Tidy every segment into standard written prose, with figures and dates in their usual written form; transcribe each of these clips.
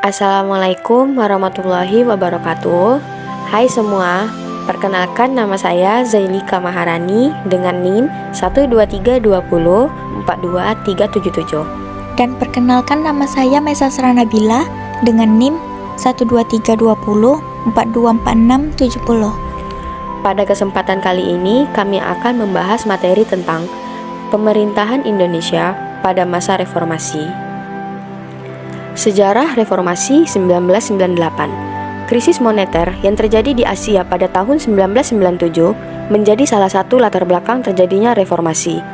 Assalamualaikum warahmatullahi wabarakatuh. Hai semua, perkenalkan nama saya Zailika Maharani dengan NIM 123204237. Dan perkenalkan nama saya Mesa Nabila dengan NIM 12320424670. Pada kesempatan kali ini kami akan membahas materi tentang pemerintahan Indonesia pada masa reformasi. Sejarah reformasi 1998. Krisis moneter yang terjadi di Asia pada tahun 1997 menjadi salah satu latar belakang terjadinya reformasi.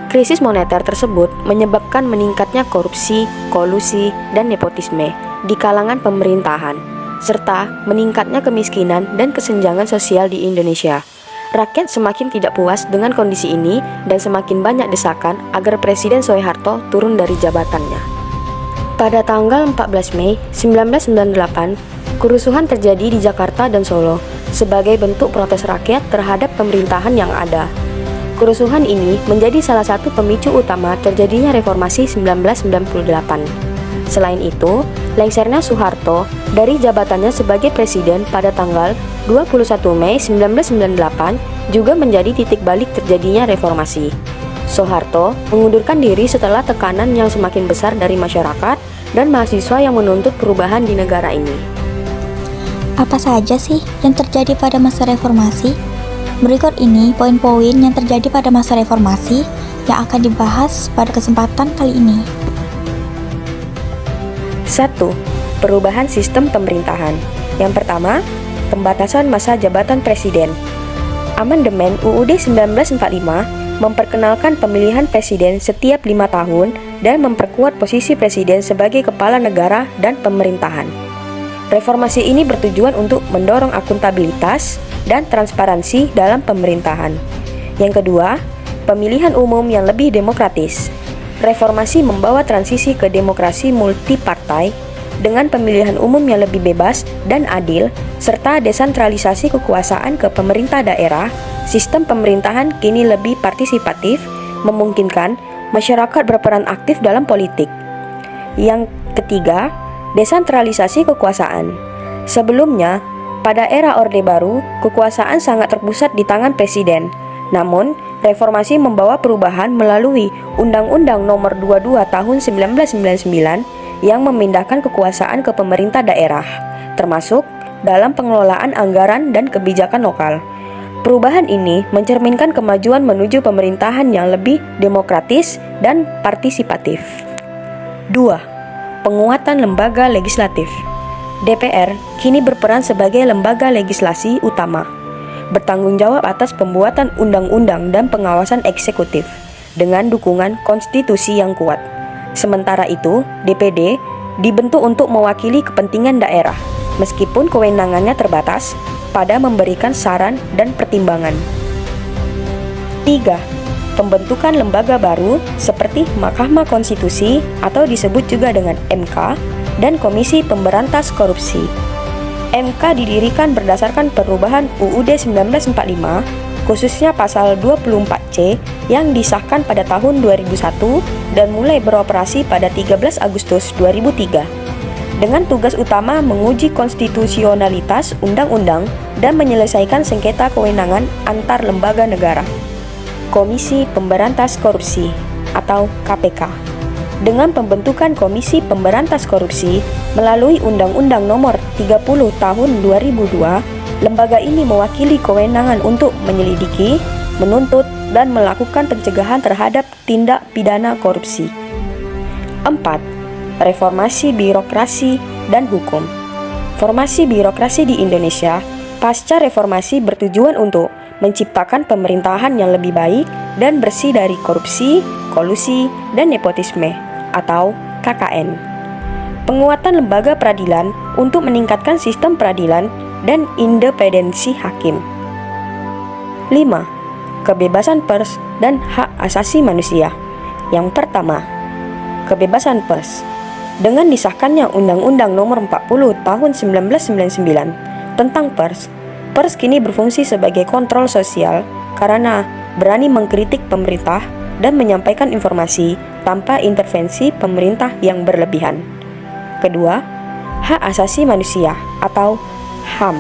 Krisis moneter tersebut menyebabkan meningkatnya korupsi, kolusi, dan nepotisme di kalangan pemerintahan, serta meningkatnya kemiskinan dan kesenjangan sosial di Indonesia. Rakyat semakin tidak puas dengan kondisi ini dan semakin banyak desakan agar Presiden Soeharto turun dari jabatannya. Pada tanggal 14 Mei 1998, kerusuhan terjadi di Jakarta dan Solo sebagai bentuk protes rakyat terhadap pemerintahan yang ada. Kerusuhan ini menjadi salah satu pemicu utama terjadinya reformasi 1998. Selain itu, lengsernya Soeharto dari jabatannya sebagai presiden pada tanggal 21 Mei 1998 juga menjadi titik balik terjadinya reformasi. Soeharto mengundurkan diri setelah tekanan yang semakin besar dari masyarakat dan mahasiswa yang menuntut perubahan di negara ini. Apa saja sih yang terjadi pada masa reformasi? Berikut ini poin-poin yang terjadi pada masa reformasi yang akan dibahas pada kesempatan kali ini. 1. Perubahan sistem pemerintahan. Yang pertama, pembatasan masa jabatan presiden. Amandemen UUD 1945 memperkenalkan pemilihan presiden setiap 5 tahun dan memperkuat posisi presiden sebagai kepala negara dan pemerintahan. Reformasi ini bertujuan untuk mendorong akuntabilitas dan transparansi dalam pemerintahan. Yang kedua, pemilihan umum yang lebih demokratis. Reformasi membawa transisi ke demokrasi multipartai dengan pemilihan umum yang lebih bebas dan adil, serta desentralisasi kekuasaan ke pemerintah daerah. Sistem pemerintahan kini lebih partisipatif, memungkinkan masyarakat berperan aktif dalam politik. Yang ketiga, desentralisasi kekuasaan. Sebelumnya, pada era Orde Baru, kekuasaan sangat terpusat di tangan presiden. Namun, reformasi membawa perubahan melalui Undang-Undang Nomor 22 Tahun 1999 yang memindahkan kekuasaan ke pemerintah daerah, termasuk dalam pengelolaan anggaran dan kebijakan lokal. Perubahan ini mencerminkan kemajuan menuju pemerintahan yang lebih demokratis dan partisipatif. 2. Penguatan lembaga legislatif. DPR kini berperan sebagai lembaga legislasi utama, bertanggung jawab atas pembuatan undang-undang dan pengawasan eksekutif dengan dukungan konstitusi yang kuat. Sementara itu, DPD dibentuk untuk mewakili kepentingan daerah, meskipun kewenangannya terbatas pada memberikan saran dan pertimbangan. 3. Pembentukan lembaga baru seperti Mahkamah Konstitusi atau disebut juga dengan MK dan Komisi Pemberantas Korupsi. MK didirikan berdasarkan perubahan UUD 1945, khususnya pasal 24C yang disahkan pada tahun 2001 dan mulai beroperasi pada 13 Agustus 2003. Dengan tugas utama menguji konstitusionalitas undang-undang dan menyelesaikan sengketa kewenangan antar lembaga negara. Komisi Pemberantas Korupsi atau KPK. Dengan pembentukan Komisi Pemberantas Korupsi melalui Undang-Undang Nomor 30 Tahun 2002, lembaga ini mewakili kewenangan untuk menyelidiki, menuntut, dan melakukan pencegahan terhadap tindak pidana korupsi. 4. Reformasi birokrasi dan hukum. Formasi birokrasi di Indonesia pasca reformasi bertujuan untuk menciptakan pemerintahan yang lebih baik dan bersih dari korupsi, kolusi, dan nepotisme atau KKN. Penguatan lembaga peradilan untuk meningkatkan sistem peradilan dan independensi hakim. 5. Kebebasan pers dan hak asasi manusia. Yang pertama, kebebasan pers. Dengan disahkannya Undang-Undang Nomor 40 Tahun 1999 tentang pers kini berfungsi sebagai kontrol sosial karena berani mengkritik pemerintah dan menyampaikan informasi tanpa intervensi pemerintah yang berlebihan. Kedua, Hak Asasi Manusia atau HAM,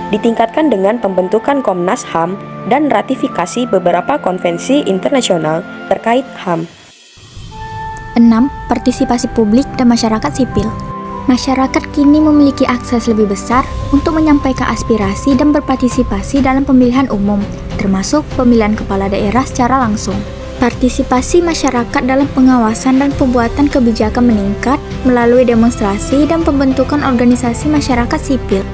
ditingkatkan dengan pembentukan Komnas HAM dan ratifikasi beberapa konvensi internasional terkait HAM. 6. Partisipasi publik dan masyarakat sipil. Masyarakat kini memiliki akses lebih besar untuk menyampaikan aspirasi dan berpartisipasi dalam pemilihan umum, termasuk pemilihan kepala daerah secara langsung. Partisipasi masyarakat dalam pengawasan dan pembuatan kebijakan meningkat melalui demonstrasi dan pembentukan organisasi masyarakat sipil.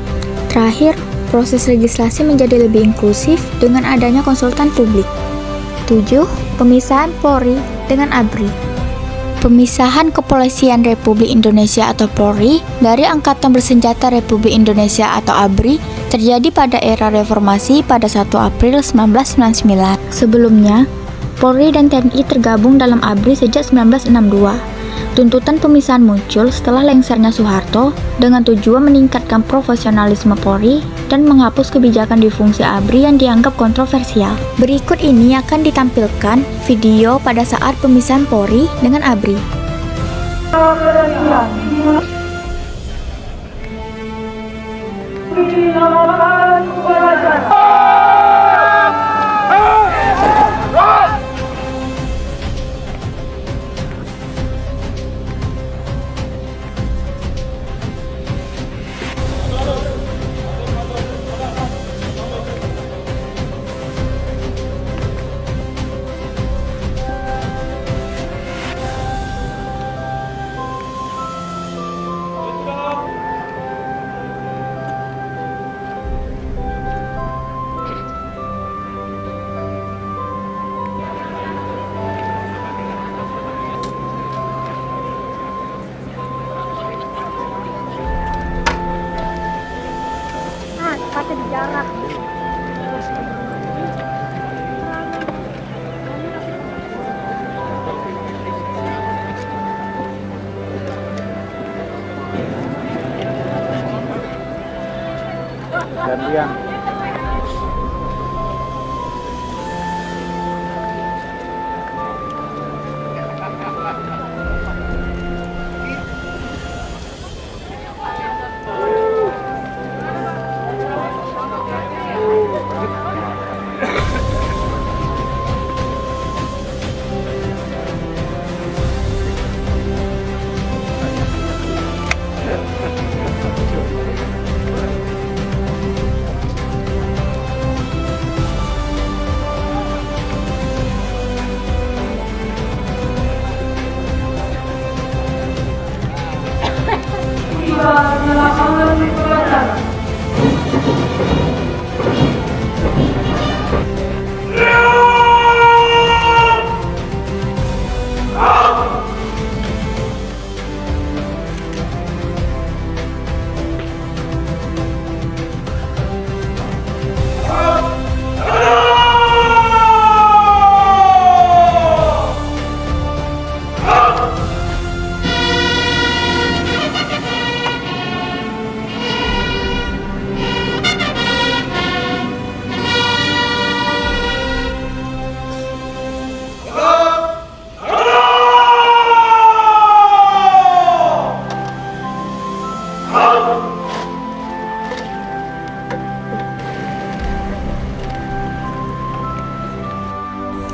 Terakhir, proses legislasi menjadi lebih inklusif dengan adanya konsultan publik. 7. Pemisahan Polri dengan ABRI. Pemisahan Kepolisian Republik Indonesia atau Polri dari Angkatan Bersenjata Republik Indonesia atau ABRI terjadi pada era reformasi pada 1 April 1999. Sebelumnya, Polri dan TNI tergabung dalam ABRI sejak 1962. Tuntutan pemisahan muncul setelah lengsernya Soeharto dengan tujuan meningkatkan profesionalisme Polri dan menghapus kebijakan di fungsi ABRI yang dianggap kontroversial. Berikut ini akan ditampilkan video pada saat pemisahan Polri dengan ABRI. Gantian.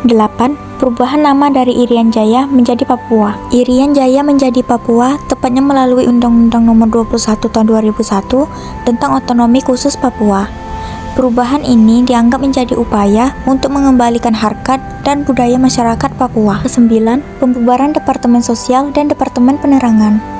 Delapan, perubahan nama dari Irian Jaya menjadi Papua. Irian Jaya menjadi Papua tepatnya melalui Undang-Undang Nomor 21 Tahun 2001 tentang Otonomi Khusus Papua. Perubahan ini dianggap menjadi upaya untuk mengembalikan harkat dan budaya masyarakat Papua. Kesembilan, pembubaran Departemen Sosial dan Departemen Penerangan.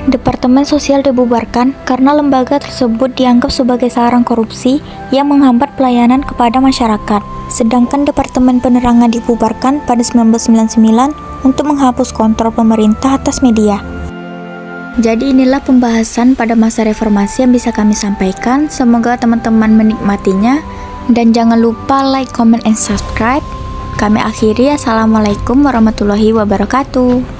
Departemen Sosial dibubarkan karena lembaga tersebut dianggap sebagai sarang korupsi yang menghambat pelayanan kepada masyarakat. Sedangkan Departemen Penerangan dibubarkan pada 1999 untuk menghapus kontrol pemerintah atas media. Jadi inilah pembahasan pada masa reformasi yang bisa kami sampaikan. Semoga teman-teman menikmatinya. Dan jangan lupa like, comment, and subscribe. Kami akhiri. Assalamualaikum warahmatullahi wabarakatuh.